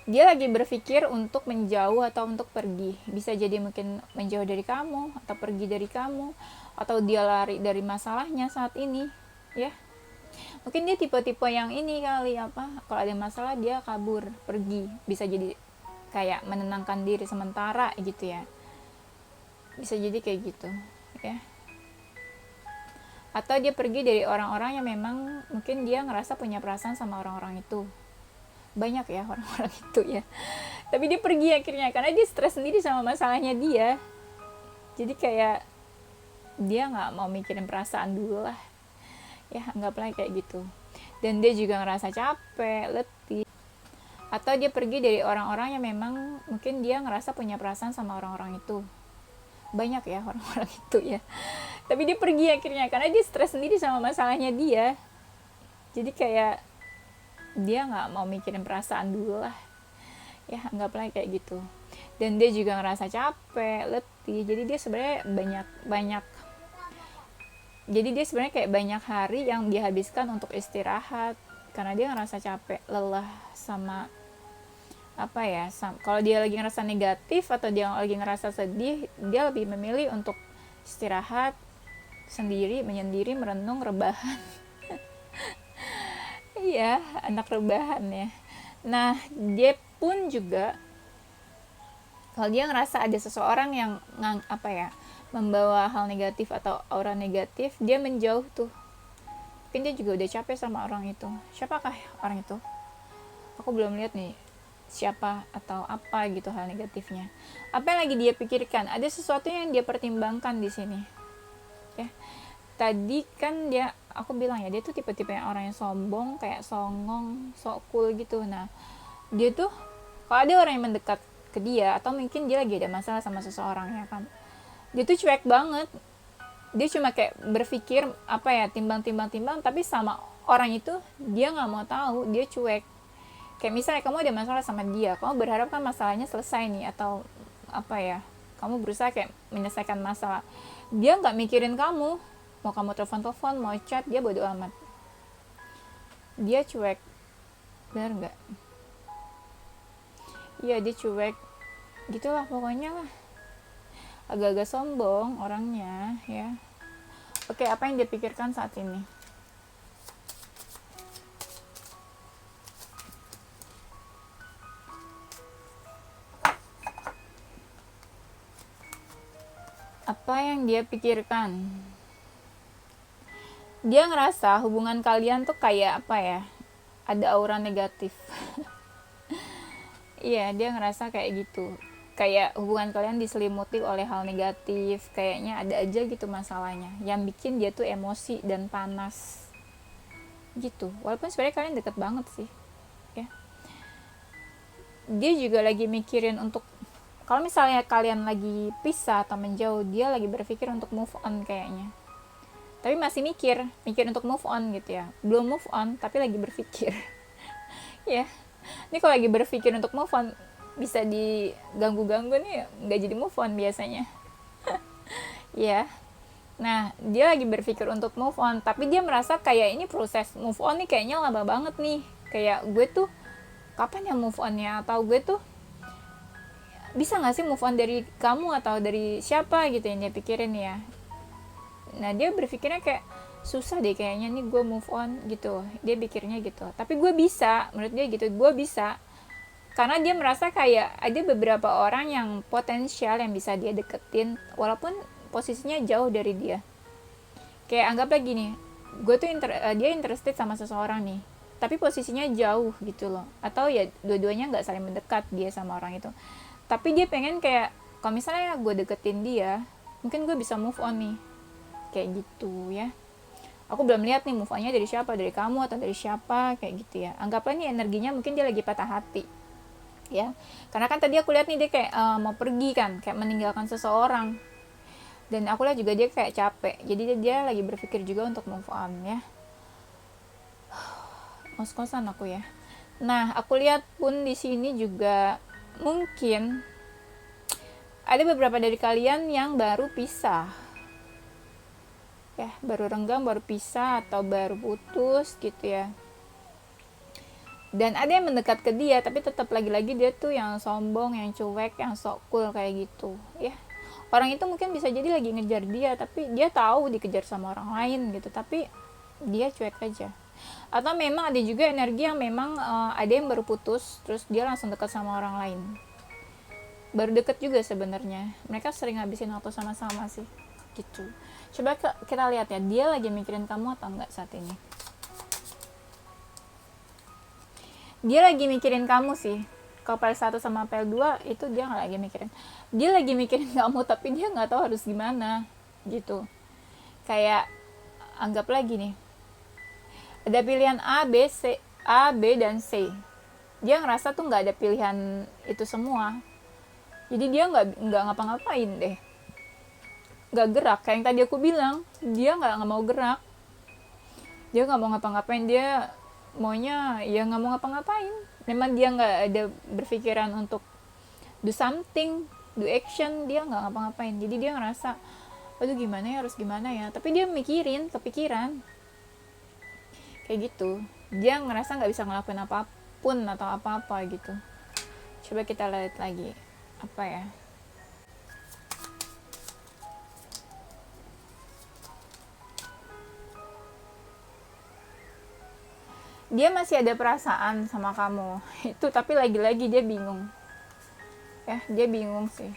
Dia lagi berpikir untuk menjauh atau untuk pergi, bisa jadi mungkin menjauh dari kamu atau pergi dari kamu, atau dia lari dari masalahnya saat ini ya. Mungkin dia tipe-tipe yang ini kali, kalau ada masalah dia kabur pergi, bisa jadi kayak menenangkan diri sementara gitu ya, bisa jadi kayak gitu ya. Atau dia pergi dari orang-orang yang memang mungkin dia ngerasa punya perasaan sama orang-orang itu, banyak ya orang-orang itu ya, tapi dia pergi akhirnya karena dia stres sendiri sama masalahnya dia, jadi kayak dia nggak mau mikirin perasaan dulu lah ya, anggaplah kayak gitu. Dan dia juga ngerasa capek, letih. Atau dia pergi dari orang-orang yang memang mungkin dia ngerasa punya perasaan sama orang-orang itu, banyak ya orang-orang itu ya, tapi dia pergi akhirnya karena dia stres sendiri sama masalahnya dia, jadi kayak dia nggak mau mikirin perasaan dulu lah ya, anggaplah kayak gitu. Dan dia juga ngerasa capek, letih, jadi dia sebenarnya kayak banyak hari yang dia habiskan untuk istirahat karena dia ngerasa capek, lelah sama kalau dia lagi ngerasa negatif atau dia lagi ngerasa sedih, dia lebih memilih untuk istirahat sendiri, menyendiri, merenung, rebahan. Iya, anak rebahan ya. Nah, dia pun juga kalau dia ngerasa ada seseorang yang membawa hal negatif atau aura negatif, dia menjauh tuh. Mungkin dia juga udah capek sama orang itu. Siapakah orang itu? Aku belum lihat nih siapa atau apa gitu hal negatifnya. Apa yang lagi dia pikirkan? Ada sesuatu yang dia pertimbangkan di sini. Ya. Tadi kan aku bilang ya, dia tuh tipe-tipe yang orang yang sombong, kayak songong, sok cool gitu. Nah, dia tuh kalau ada orang yang mendekat ke dia atau mungkin dia lagi ada masalah sama seseorang ya kan, dia tuh cuek banget. Dia cuma kayak berpikir timbang, tapi sama orang itu dia nggak mau tahu, dia cuek. Kayak misalnya kamu ada masalah sama dia, kamu berharap kan masalahnya selesai nih, atau kamu berusaha kayak menyelesaikan masalah, dia nggak mikirin kamu, mau kamu telepon, mau chat, dia bodo amat, dia cuek. Bener nggak? Iya, dia cuek gitulah pokoknya lah, agak-agak sombong orangnya ya. Oke, apa yang dia pikirkan saat ini? Apa yang dia pikirkan? Dia ngerasa hubungan kalian tuh kayak ada aura negatif. Iya, dia ngerasa kayak gitu, kayak hubungan kalian diselimuti oleh hal negatif, kayaknya ada aja gitu masalahnya yang bikin dia tuh emosi dan panas gitu, walaupun sebenarnya kalian deket banget sih ya. Dia juga lagi mikirin untuk kalau misalnya kalian lagi pisah atau menjauh, dia lagi berpikir untuk move on kayaknya, tapi masih mikir untuk move on gitu ya, belum move on tapi lagi berpikir. Ya, ini kalau lagi berpikir untuk move on bisa diganggu-ganggu nih, nggak jadi move on biasanya. Ya, nah dia lagi berpikir untuk move on, tapi dia merasa kayak ini proses move on nih kayaknya lama banget nih, kayak gue tuh kapan ya move onnya, atau gue tuh bisa nggak sih move on dari kamu atau dari siapa gitu yang dia pikirin ya. Nah dia berpikirnya kayak susah deh kayaknya nih gue move on gitu, dia pikirnya gitu. Tapi gue bisa, menurut dia gitu, gue bisa karena dia merasa kayak ada beberapa orang yang potensial yang bisa dia deketin walaupun posisinya jauh dari dia. Kayak anggaplah gini, dia interested sama seseorang nih, tapi posisinya jauh gitu loh, atau ya dua-duanya nggak saling mendekat dia sama orang itu, tapi dia pengen kayak kalau misalnya gue deketin dia mungkin gue bisa move on nih, kayak gitu ya. Aku belum lihat nih move onnya dari siapa, dari kamu atau dari siapa, kayak gitu ya. Anggaplah nih energinya mungkin dia lagi patah hati ya, karena kan tadi aku lihat nih dia kayak mau pergi kan, kayak meninggalkan seseorang, dan aku lihat juga dia kayak capek, jadi dia lagi berpikir juga untuk move on ya. Ngos-ngosan aku ya. Nah, aku lihat pun di sini juga mungkin ada beberapa dari kalian yang baru pisah. Ya, baru renggang, baru pisah atau baru putus gitu ya. Dan ada yang mendekat ke dia tapi tetap lagi-lagi dia tuh yang sombong, yang cuek, yang sok cool kayak gitu, ya. Orang itu mungkin bisa jadi lagi ngejar dia tapi dia tahu dikejar sama orang lain gitu, tapi dia cuek aja. Atau memang ada juga energi yang memang ada yang baru putus terus dia langsung dekat sama orang lain, baru deket juga sebenarnya, mereka sering ngabisin waktu sama-sama sih gitu. Coba kita lihat ya, dia lagi mikirin kamu atau enggak saat ini. Dia lagi mikirin kamu sih. Kalau PL1 sama PL2 itu dia nggak lagi mikirin, dia lagi mikirin kamu tapi dia nggak tahu harus gimana gitu. Kayak anggap lagi nih, ada pilihan A, B dan C. Dia ngerasa tuh nggak ada pilihan itu semua, jadi dia nggak ngapa-ngapain deh, nggak gerak. Kayak yang tadi aku bilang, dia nggak mau gerak, dia nggak mau ngapa-ngapain, dia maunya ya nggak mau ngapa-ngapain. Memang dia nggak ada berpikiran untuk do something, do action, dia nggak ngapa-ngapain. Jadi dia ngerasa aduh gimana ya, harus gimana ya, tapi dia kepikiran kayak gitu. Dia ngerasa nggak bisa ngelakuin apapun atau apa-apa gitu. Coba kita lihat lagi apa ya. Dia masih ada perasaan sama kamu itu, tapi lagi-lagi dia bingung ya, dia bingung sih.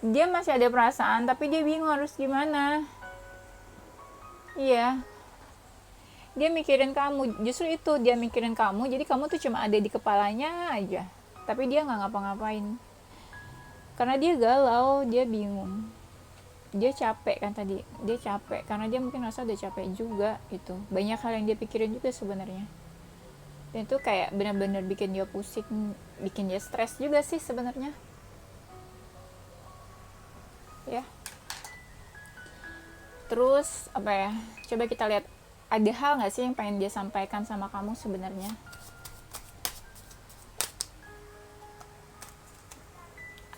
Dia masih ada perasaan tapi dia bingung harus gimana. Iya, dia mikirin kamu, justru itu dia mikirin kamu, jadi kamu tuh cuma ada di kepalanya aja, tapi dia nggak ngapa-ngapain karena dia galau, dia bingung, dia capek kan tadi, dia capek karena dia mungkin rasa udah capek juga gitu, banyak hal yang dia pikirin juga sebenarnya, dan itu kayak benar-benar bikin dia pusing, bikin dia stres juga sih sebenarnya ya. Terus apa ya, coba kita lihat ada hal nggak sih yang pengen dia sampaikan sama kamu sebenarnya.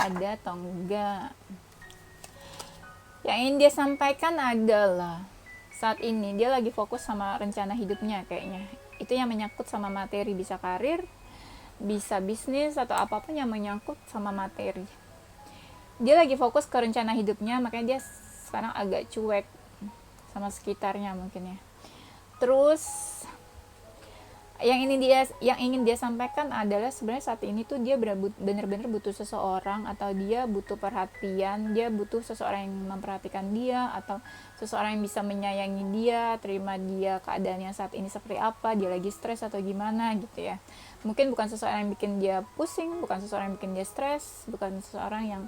Ada atau enggak? Yang ingin dia sampaikan adalah saat ini dia lagi fokus sama rencana hidupnya kayaknya. Itu yang menyangkut sama materi, bisa karir, bisa bisnis, atau apapun yang menyangkut sama materi. Dia lagi fokus ke rencana hidupnya, makanya dia sekarang agak cuek sama sekitarnya mungkin ya. Terus yang ingin dia sampaikan adalah sebenarnya saat ini tuh dia benar-benar butuh seseorang, atau dia butuh perhatian, dia butuh seseorang yang memperhatikan dia, atau seseorang yang bisa menyayangi dia, terima dia keadaannya saat ini seperti apa, dia lagi stres atau gimana gitu ya. Mungkin bukan seseorang yang bikin dia pusing, bukan seseorang yang bikin dia stres, bukan seseorang yang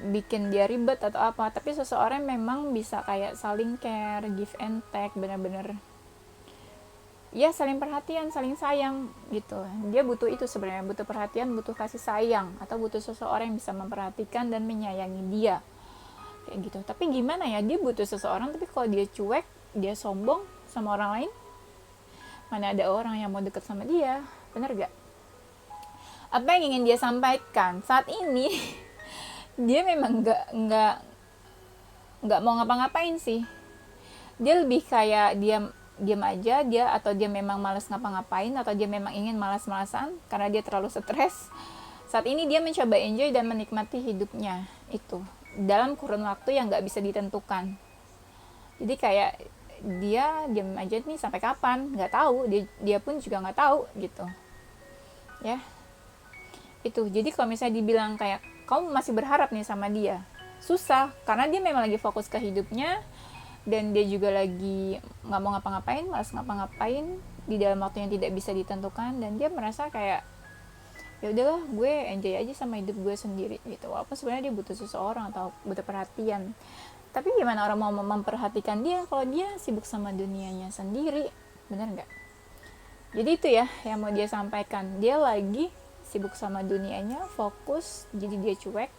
bikin dia ribet atau apa, tapi seseorang yang memang bisa kayak saling care, give and take, benar-benar ya saling perhatian, saling sayang gitu. Dia butuh itu sebenarnya, butuh perhatian, butuh kasih sayang, atau butuh seseorang yang bisa memperhatikan dan menyayangi dia kayak gitu. Tapi gimana ya, dia butuh seseorang tapi kalau dia cuek, dia sombong sama orang lain, mana ada orang yang mau deket sama dia, bener gak? Apa yang ingin dia sampaikan saat ini dia memang nggak mau ngapa-ngapain sih. Dia lebih kayak diam aja dia, atau dia memang malas ngapa-ngapain, atau dia memang ingin malas-malasan karena dia terlalu stres. Saat ini dia mencoba enjoy dan menikmati hidupnya itu dalam kurun waktu yang nggak bisa ditentukan. Jadi kayak dia diam aja nih sampai kapan nggak tahu, dia pun juga nggak tahu gitu ya. Itu jadi kalau misalnya dibilang kayak kamu masih berharap nih sama dia, susah, karena dia memang lagi fokus ke hidupnya, dan dia juga lagi nggak mau ngapa-ngapain, malas ngapa-ngapain di dalam waktu yang tidak bisa ditentukan, dan dia merasa kayak ya udahlah gue enjoy aja sama hidup gue sendiri gitu, walaupun sebenarnya dia butuh seseorang atau butuh perhatian. Tapi gimana orang mau memperhatikan dia kalau dia sibuk sama dunianya sendiri, bener nggak? Jadi itu ya yang mau dia sampaikan, dia lagi sibuk sama dunianya, fokus, jadi dia cuek,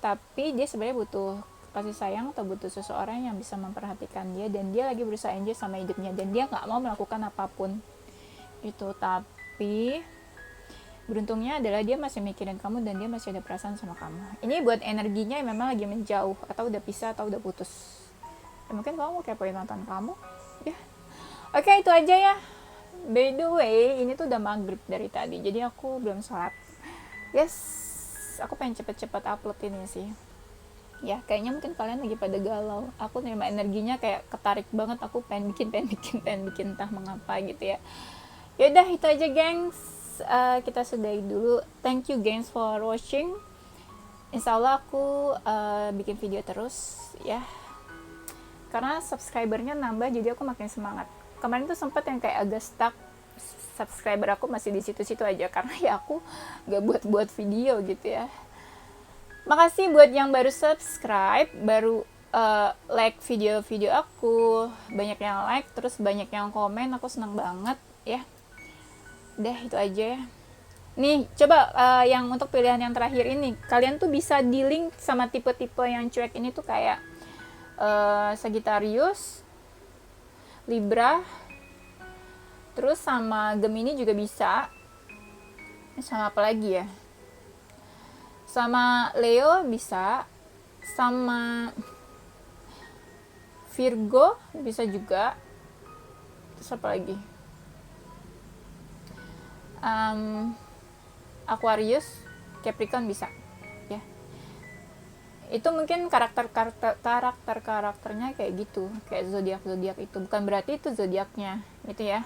tapi dia sebenarnya butuh kasih sayang atau butuh seseorang yang bisa memperhatikan dia, dan dia lagi berusaha enjoy sama hidupnya, dan dia nggak mau melakukan apapun itu. Tapi beruntungnya adalah dia masih mikirin kamu dan dia masih ada perasaan sama kamu. Ini buat energinya yang memang lagi menjauh atau udah pisah atau udah putus. Ya, mungkin kamu kepoin mantan kamu ya. Oke, itu aja ya. By the way, ini tuh udah maghrib dari tadi, jadi aku belum sholat. Yes, aku pengen cepet-cepet upload ini sih. Ya, kayaknya mungkin kalian lagi pada galau. Aku nerima energinya kayak ketarik banget. Aku pengen bikin entah mengapa gitu ya. Yaudah, itu aja gengs. Kita sudahi dulu. Thank you gengs for watching. Insya Allah aku bikin video terus ya. Karena subscribernya nambah, jadi aku makin semangat. Kemarin tuh sempet yang kayak agak stuck, subscriber aku masih di situ-situ aja karena ya aku gak buat video gitu ya. Makasih buat yang baru subscribe, baru like video-video aku, banyak yang like, terus banyak yang komen, aku senang banget ya. Udah itu aja ya. Nih coba yang untuk pilihan yang terakhir ini, kalian tuh bisa di link sama tipe-tipe yang cuek ini tuh kayak Sagittarius, Libra, terus sama Gemini juga bisa, sama apa lagi ya, sama Leo bisa, sama Virgo bisa juga, terus apa lagi, Aquarius, Capricorn bisa ya. Itu mungkin karakternya kayak gitu, kayak zodiak itu, bukan berarti itu zodiaknya gitu ya.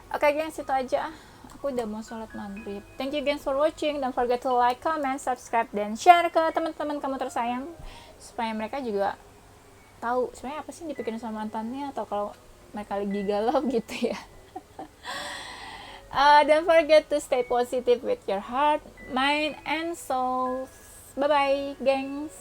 Oke gengs, itu aja, aku udah mau sholat maghrib. Thank you gengs for watching. Don't forget to like, comment, subscribe, dan share ke teman-teman kamu tersayang supaya mereka juga tahu sebenarnya apa sih dipikirin sama mantannya, atau kalau mereka lagi galau gitu ya. Don't forget to stay positive with your heart, mind, and soul. Bye bye gengs.